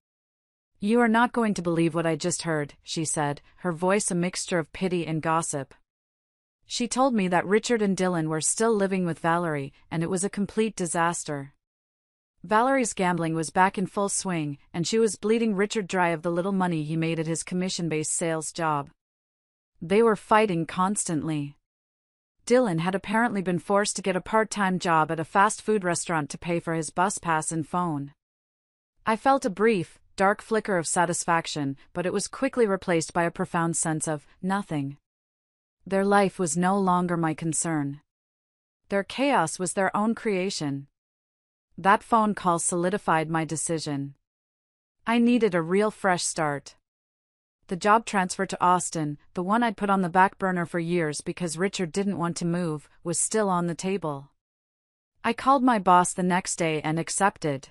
"You are not going to believe what I just heard," she said, her voice a mixture of pity and gossip. She told me that Richard and Dylan were still living with Valerie, and it was a complete disaster. Valerie's gambling was back in full swing, and she was bleeding Richard dry of the little money he made at his commission-based sales job. They were fighting constantly. Dylan had apparently been forced to get a part-time job at a fast food restaurant to pay for his bus pass and phone. I felt a brief, dark flicker of satisfaction, but it was quickly replaced by a profound sense of nothing. Their life was no longer my concern. Their chaos was their own creation. That phone call solidified my decision. I needed a real fresh start. The job transfer to Austin, the one I'd put on the back burner for years because Richard didn't want to move, was still on the table. I called my boss the next day and accepted.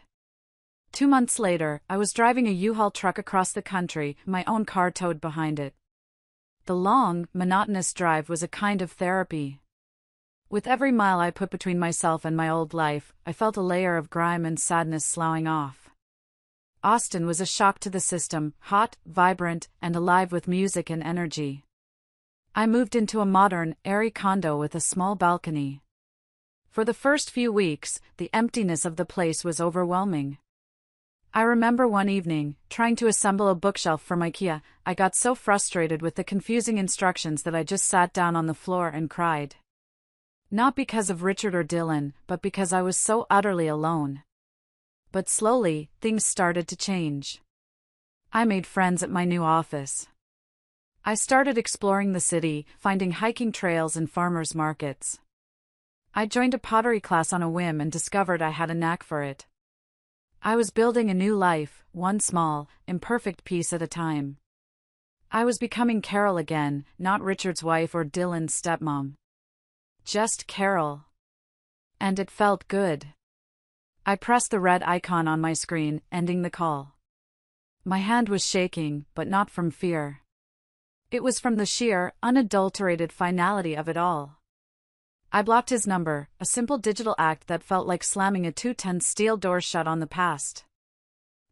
2 months later, I was driving a U-Haul truck across the country, my own car towed behind it. The long, monotonous drive was a kind of therapy. With every mile I put between myself and my old life, I felt a layer of grime and sadness sloughing off. Austin was a shock to the system, hot, vibrant, and alive with music and energy. I moved into a modern, airy condo with a small balcony. For the first few weeks, the emptiness of the place was overwhelming. I remember one evening, trying to assemble a bookshelf from IKEA, I got so frustrated with the confusing instructions that I just sat down on the floor and cried. Not because of Richard or Dylan, but because I was so utterly alone. But slowly, things started to change. I made friends at my new office. I started exploring the city, finding hiking trails and farmers markets. I joined a pottery class on a whim and discovered I had a knack for it. I was building a new life, one small, imperfect piece at a time. I was becoming Carol again, not Richard's wife or Dylan's stepmom. Just Carol. And it felt good. I pressed the red icon on my screen, ending the call. My hand was shaking, but not from fear. It was from the sheer, unadulterated finality of it all. I blocked his number, a simple digital act that felt like slamming a 2-ton steel door shut on the past.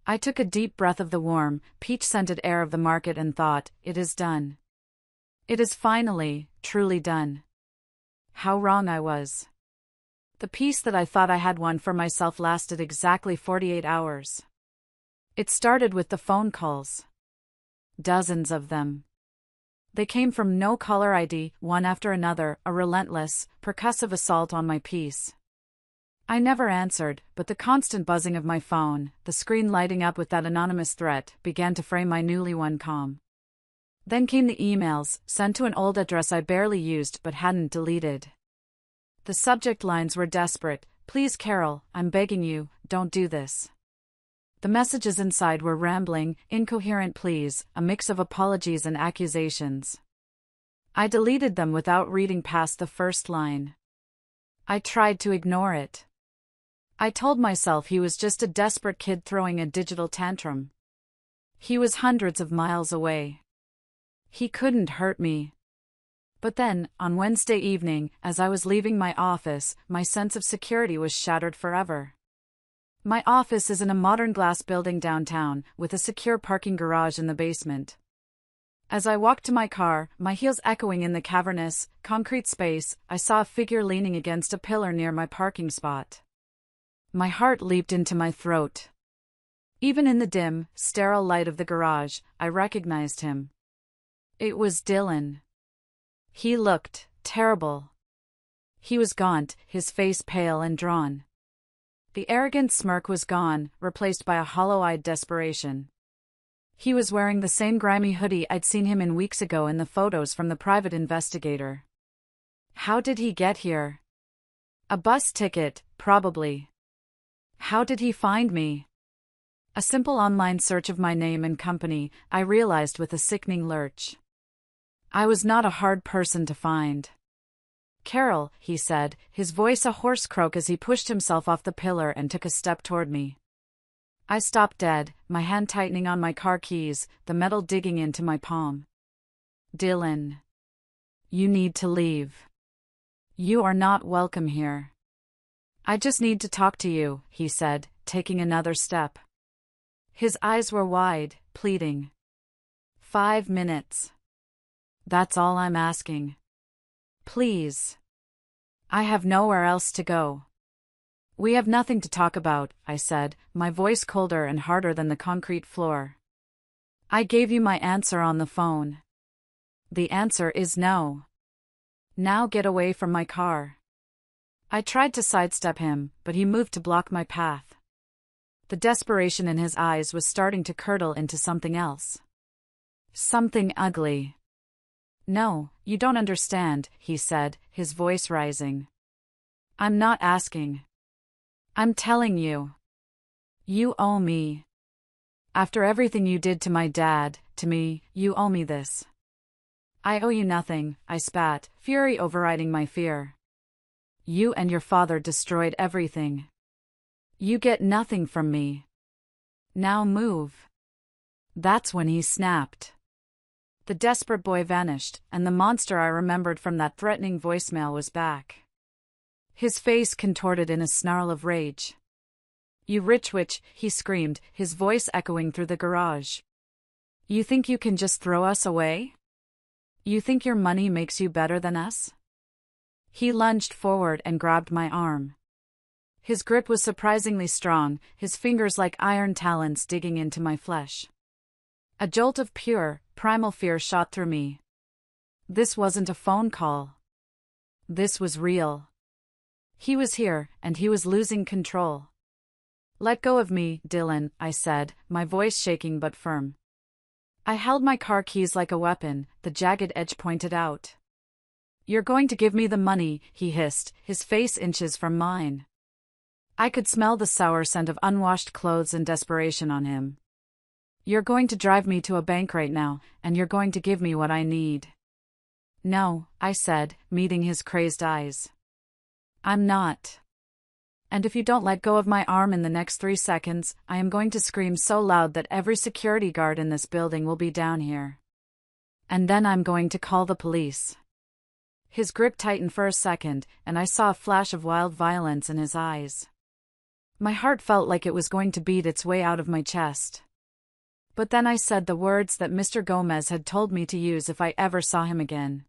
I took a deep breath of the warm, peach-scented air of the market and thought, it is done. It is finally, truly done. How wrong I was. The peace that I thought I had won for myself lasted exactly 48 hours. It started with the phone calls. Dozens of them. They came from no caller ID, one after another, a relentless, percussive assault on my peace. I never answered, but the constant buzzing of my phone, the screen lighting up with that anonymous threat, began to frame my newly won calm. Then came the emails, sent to an old address I barely used but hadn't deleted. The subject lines were desperate. Please, Carol, I'm begging you, don't do this. The messages inside were rambling, incoherent pleas, a mix of apologies and accusations. I deleted them without reading past the first line. I tried to ignore it. I told myself he was just a desperate kid throwing a digital tantrum. He was hundreds of miles away. He couldn't hurt me. But then, on Wednesday evening, as I was leaving my office, my sense of security was shattered forever. My office is in a modern glass building downtown, with a secure parking garage in the basement. As I walked to my car, my heels echoing in the cavernous, concrete space, I saw a figure leaning against a pillar near my parking spot. My heart leaped into my throat. Even in the dim, sterile light of the garage, I recognized him. It was Dylan. He looked terrible. He was gaunt, his face pale and drawn. The arrogant smirk was gone, replaced by a hollow-eyed desperation. He was wearing the same grimy hoodie I'd seen him in weeks ago in the photos from the private investigator. How did he get here? A bus ticket, probably. How did he find me? A simple online search of my name and company, I realized with a sickening lurch. I was not a hard person to find. Carol, he said, his voice a hoarse croak as he pushed himself off the pillar and took a step toward me. I stopped dead, my hand tightening on my car keys, the metal digging into my palm. Dylan. You need to leave. You are not welcome here. I just need to talk to you, he said, taking another step. His eyes were wide, pleading. 5 minutes. That's all I'm asking. Please. I have nowhere else to go. We have nothing to talk about, I said, my voice colder and harder than the concrete floor. I gave you my answer on the phone. The answer is no. Now get away from my car. I tried to sidestep him, but he moved to block my path. The desperation in his eyes was starting to curdle into something else. Something ugly. No, you don't understand, he said, his voice rising. I'm not asking. I'm telling you. You owe me. After everything you did to my dad, to me, you owe me this. I owe you nothing, I spat, fury overriding my fear. You and your father destroyed everything. You get nothing from me. Now move. That's when he snapped. The desperate boy vanished, and the monster I remembered from that threatening voicemail was back. His face contorted in a snarl of rage. You rich witch, he screamed, his voice echoing through the garage. You think you can just throw us away? You think your money makes you better than us? He lunged forward and grabbed my arm. His grip was surprisingly strong, his fingers like iron talons digging into my flesh. A jolt of pure, primal fear shot through me. This wasn't a phone call. This was real. He was here, and he was losing control. Let go of me, Dylan, I said, my voice shaking but firm. I held my car keys like a weapon, the jagged edge pointed out. You're going to give me the money, he hissed, his face inches from mine. I could smell the sour scent of unwashed clothes and desperation on him. "You're going to drive me to a bank right now, and you're going to give me what I need." "No," I said, meeting his crazed eyes. "I'm not. And if you don't let go of my arm in the next 3 seconds, I am going to scream so loud that every security guard in this building will be down here. And then I'm going to call the police." His grip tightened for a second, and I saw a flash of wild violence in his eyes. My heart felt like it was going to beat its way out of my chest. But then I said the words that Mr. Gomez had told me to use if I ever saw him again.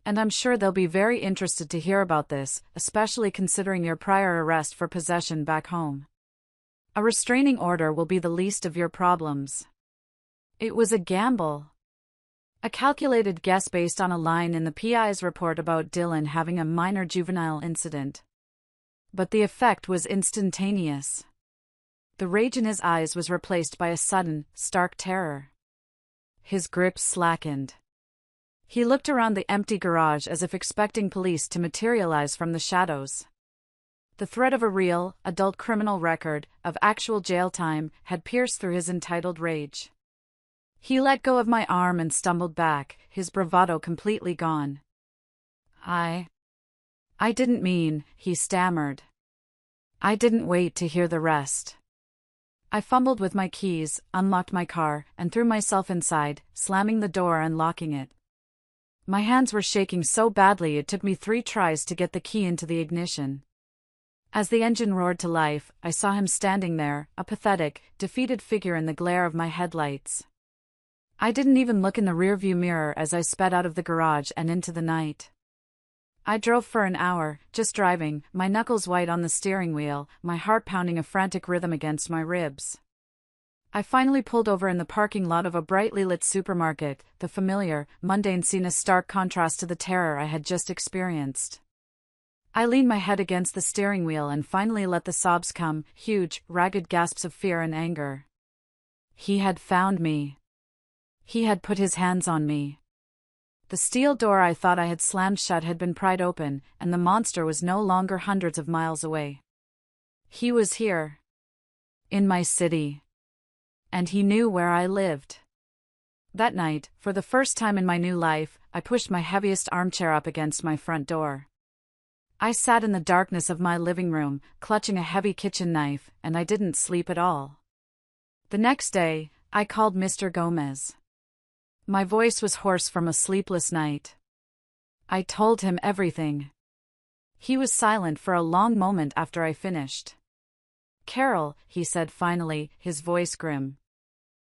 "And I'm sure they'll be very interested to hear about this, especially considering your prior arrest for possession back home. A restraining order will be the least of your problems." It was a gamble. A calculated guess based on a line in the PI's report about Dylan having a minor juvenile incident. But the effect was instantaneous. The rage in his eyes was replaced by a sudden, stark terror. His grip slackened. He looked around the empty garage as if expecting police to materialize from the shadows. The threat of a real, adult criminal record, of actual jail time, had pierced through his entitled rage. He let go of my arm and stumbled back, his bravado completely gone. I didn't mean," he stammered. "I didn't wait to hear the rest." I fumbled with my keys, unlocked my car, and threw myself inside, slamming the door and locking it. My hands were shaking so badly it took me 3 tries to get the key into the ignition. As the engine roared to life, I saw him standing there, a pathetic, defeated figure in the glare of my headlights. I didn't even look in the rearview mirror as I sped out of the garage and into the night. I drove for an hour, just driving, my knuckles white on the steering wheel, my heart pounding a frantic rhythm against my ribs. I finally pulled over in the parking lot of a brightly lit supermarket, the familiar, mundane scene a stark contrast to the terror I had just experienced. I leaned my head against the steering wheel and finally let the sobs come, huge, ragged gasps of fear and anger. He had found me. He had put his hands on me. The steel door I thought I had slammed shut had been pried open, and the monster was no longer hundreds of miles away. He was here. In my city. And he knew where I lived. That night, for the first time in my new life, I pushed my heaviest armchair up against my front door. I sat in the darkness of my living room, clutching a heavy kitchen knife, and I didn't sleep at all. The next day, I called Mr. Gomez. My voice was hoarse from a sleepless night. I told him everything. He was silent for a long moment after I finished. "Carol," he said finally, his voice grim.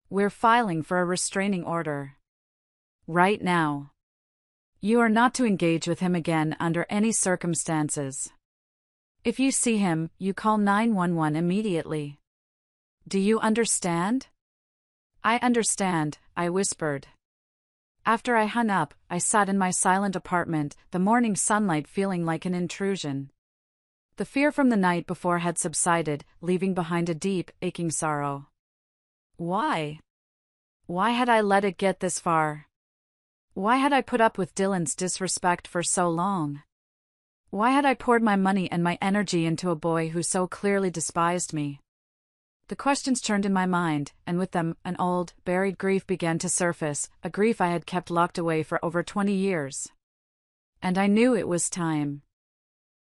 "We're filing for a restraining order. Right now. You are not to engage with him again under any circumstances. If you see him, you call 911 immediately. Do you understand?" "I understand," I whispered. After I hung up, I sat in my silent apartment, the morning sunlight feeling like an intrusion. The fear from the night before had subsided, leaving behind a deep, aching sorrow. Why? Why had I let it get this far? Why had I put up with Dylan's disrespect for so long? Why had I poured my money and my energy into a boy who so clearly despised me? The questions churned in my mind, and with them, an old, buried grief began to surface, a grief I had kept locked away for over 20 years. And I knew it was time.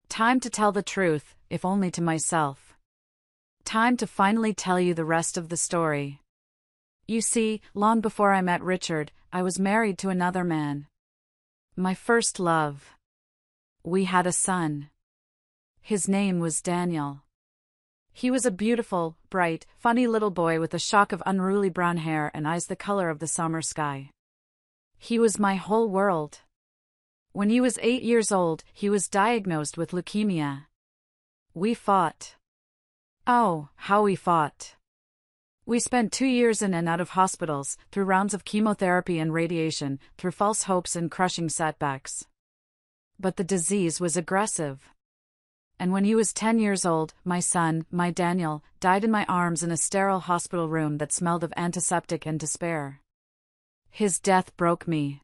Time to tell the truth, if only to myself. Time to finally tell you the rest of the story. You see, long before I met Richard, I was married to another man. My first love. We had a son. His name was Daniel. He was a beautiful, bright, funny little boy with a shock of unruly brown hair and eyes the color of the summer sky. He was my whole world. When he was 8 years old, he was diagnosed with leukemia. We fought. Oh, how we fought. We spent 2 years in and out of hospitals, through rounds of chemotherapy and radiation, through false hopes and crushing setbacks. But the disease was aggressive. And when he was 10 years old, my son, my Daniel, died in my arms in a sterile hospital room that smelled of antiseptic and despair. His death broke me.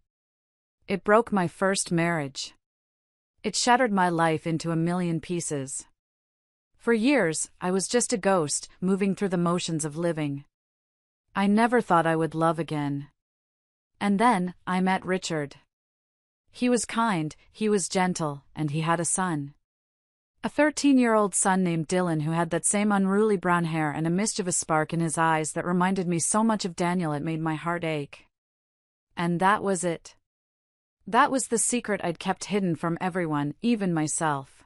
It broke my first marriage. It shattered my life into a million pieces. For years, I was just a ghost, moving through the motions of living. I never thought I would love again. And then, I met Richard. He was kind, he was gentle, and he had a son. A 13-year-old son named Dylan who had that same unruly brown hair and a mischievous spark in his eyes that reminded me so much of Daniel it made my heart ache. And that was it. That was the secret I'd kept hidden from everyone, even myself.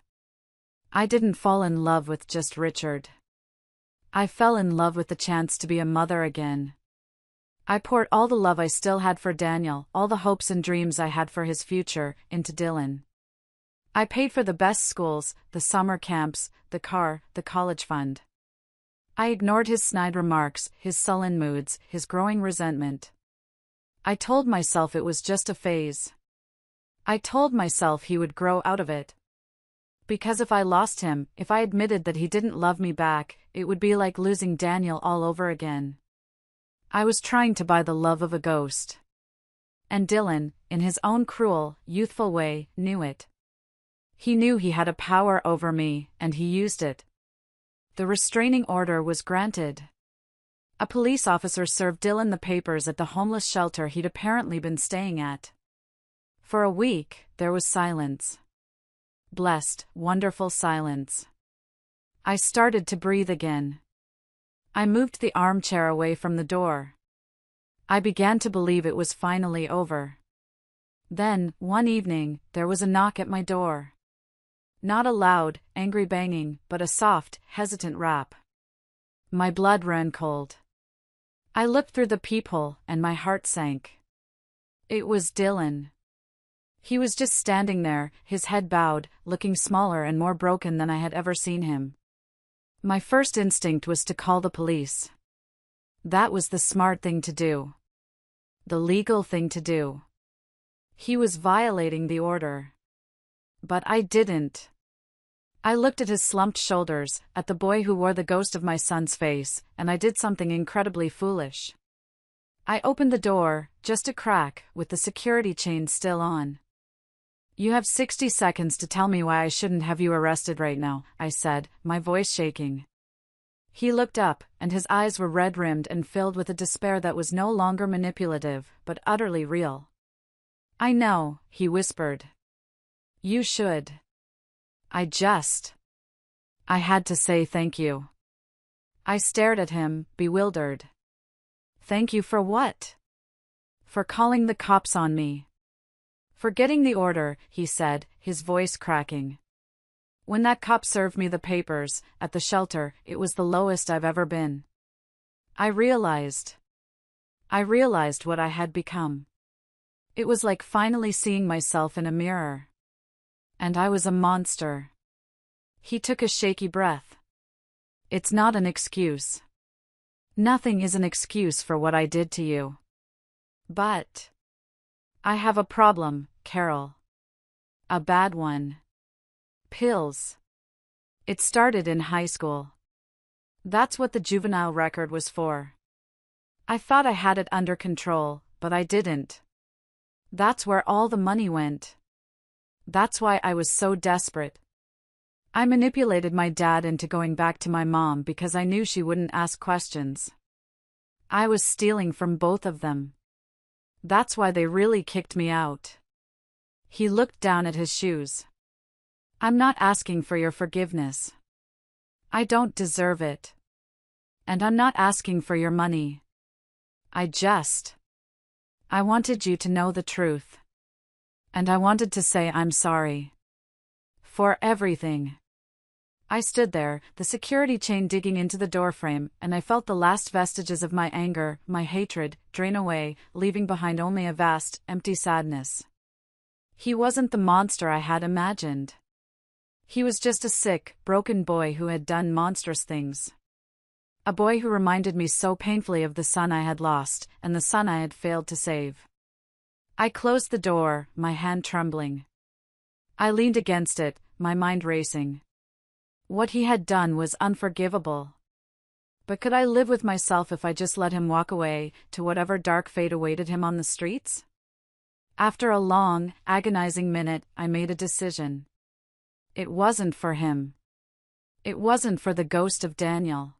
I didn't fall in love with just Richard. I fell in love with the chance to be a mother again. I poured all the love I still had for Daniel, all the hopes and dreams I had for his future, into Dylan. I paid for the best schools, the summer camps, the car, the college fund. I ignored his snide remarks, his sullen moods, his growing resentment. I told myself it was just a phase. I told myself he would grow out of it. Because if I lost him, if I admitted that he didn't love me back, it would be like losing Daniel all over again. I was trying to buy the love of a ghost. And Dylan, in his own cruel, youthful way, knew it. He knew he had a power over me, and he used it. The restraining order was granted. A police officer served Dylan the papers at the homeless shelter he'd apparently been staying at. For a week, there was silence. Blessed, wonderful silence. I started to breathe again. I moved the armchair away from the door. I began to believe it was finally over. Then, one evening, there was a knock at my door. Not a loud, angry banging, but a soft, hesitant rap. My blood ran cold. I looked through the peephole, and my heart sank. It was Dylan. He was just standing there, his head bowed, looking smaller and more broken than I had ever seen him. My first instinct was to call the police. That was the smart thing to do. The legal thing to do. He was violating the order. But I didn't. I looked at his slumped shoulders, at the boy who wore the ghost of my son's face, and I did something incredibly foolish. I opened the door, just a crack, with the security chain still on. "You have 60 seconds to tell me why I shouldn't have you arrested right now," I said, my voice shaking. He looked up, and his eyes were red-rimmed and filled with a despair that was no longer manipulative, but utterly real. "I know," he whispered. "You should." I had to say thank you. I stared at him, bewildered. "Thank you for what?" "For calling the cops on me." "For getting the order," he said, his voice cracking. "When that cop served me the papers, at the shelter, it was the lowest I've ever been. I realized what I had become. It was like finally seeing myself in a mirror. And I was a monster." He took a shaky breath. "It's not an excuse. Nothing is an excuse for what I did to you. But I have a problem, Carol. A bad one. Pills. It started in high school. That's what the juvenile record was for. I thought I had it under control, but I didn't. That's where all the money went. That's why I was so desperate. I manipulated my dad into going back to my mom because I knew she wouldn't ask questions. I was stealing from both of them. That's why they really kicked me out." He looked down at his shoes. "I'm not asking for your forgiveness. I don't deserve it. And I'm not asking for your money. I wanted you to know the truth. And I wanted to say I'm sorry. For everything." I stood there, the security chain digging into the doorframe, and I felt the last vestiges of my anger, my hatred, drain away, leaving behind only a vast, empty sadness. He wasn't the monster I had imagined. He was just a sick, broken boy who had done monstrous things. A boy who reminded me so painfully of the son I had lost, and the son I had failed to save. I closed the door, my hand trembling. I leaned against it, my mind racing. What he had done was unforgivable. But could I live with myself if I just let him walk away, to whatever dark fate awaited him on the streets? After a long, agonizing minute, I made a decision. It wasn't for him. It wasn't for the ghost of Daniel.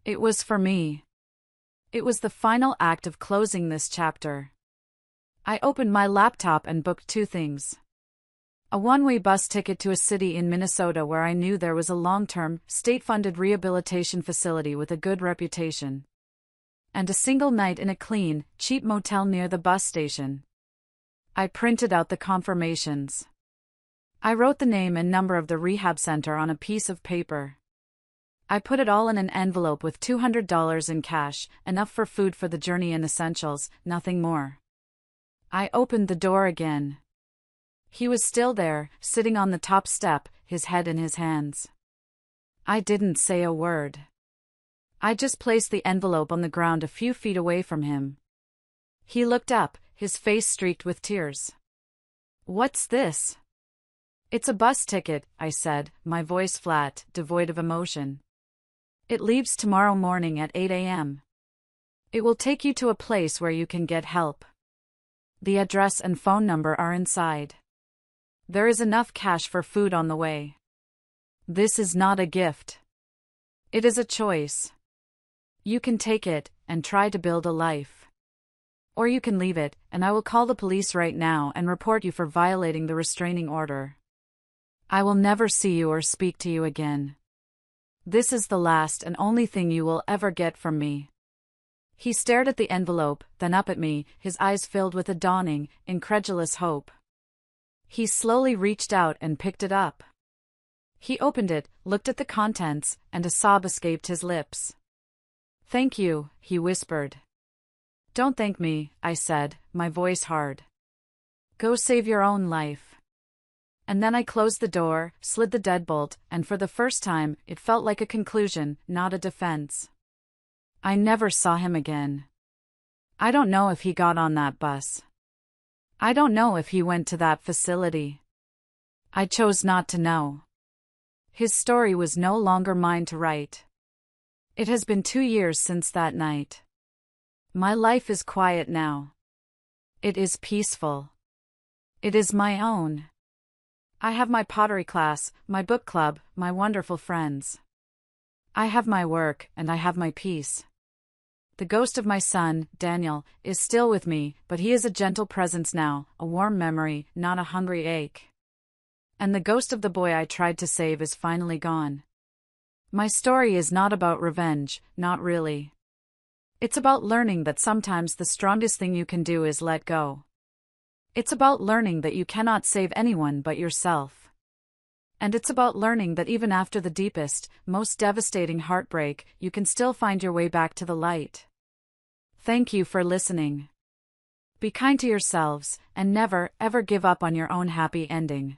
It was for me. It was the final act of closing this chapter. I opened my laptop and booked 2 things. A one-way bus ticket to a city in Minnesota where I knew there was a long-term, state-funded rehabilitation facility with a good reputation. And a single night in a clean, cheap motel near the bus station. I printed out the confirmations. I wrote the name and number of the rehab center on a piece of paper. I put it all in an envelope with $200 in cash, enough for food for the journey and essentials, nothing more. I opened the door again. He was still there, sitting on the top step, his head in his hands. I didn't say a word. I just placed the envelope on the ground a few feet away from him. He looked up, his face streaked with tears. "What's this?" "It's a bus ticket," I said, my voice flat, devoid of emotion. "It leaves tomorrow morning at 8 a.m. It will take you to a place where you can get help. The address and phone number are inside. There is enough cash for food on the way. This is not a gift. It is a choice. You can take it and try to build a life. Or you can leave it, and I will call the police right now and report you for violating the restraining order. I will never see you or speak to you again. This is the last and only thing you will ever get from me." He stared at the envelope, then up at me, his eyes filled with a dawning, incredulous hope. He slowly reached out and picked it up. He opened it, looked at the contents, and a sob escaped his lips. "Thank you," he whispered. "Don't thank me," I said, my voice hard. "Go save your own life." And then I closed the door, slid the deadbolt, and for the first time, it felt like a conclusion, not a defense. I never saw him again. I don't know if he got on that bus. I don't know if he went to that facility. I chose not to know. His story was no longer mine to write. It has been 2 years since that night. My life is quiet now. It is peaceful. It is my own. I have my pottery class, my book club, my wonderful friends. I have my work, and I have my peace. The ghost of my son, Daniel, is still with me, but he is a gentle presence now, a warm memory, not a hungry ache. And the ghost of the boy I tried to save is finally gone. My story is not about revenge, not really. It's about learning that sometimes the strongest thing you can do is let go. It's about learning that you cannot save anyone but yourself. And it's about learning that even after the deepest, most devastating heartbreak, you can still find your way back to the light. Thank you for listening. Be kind to yourselves, and never, ever give up on your own happy ending.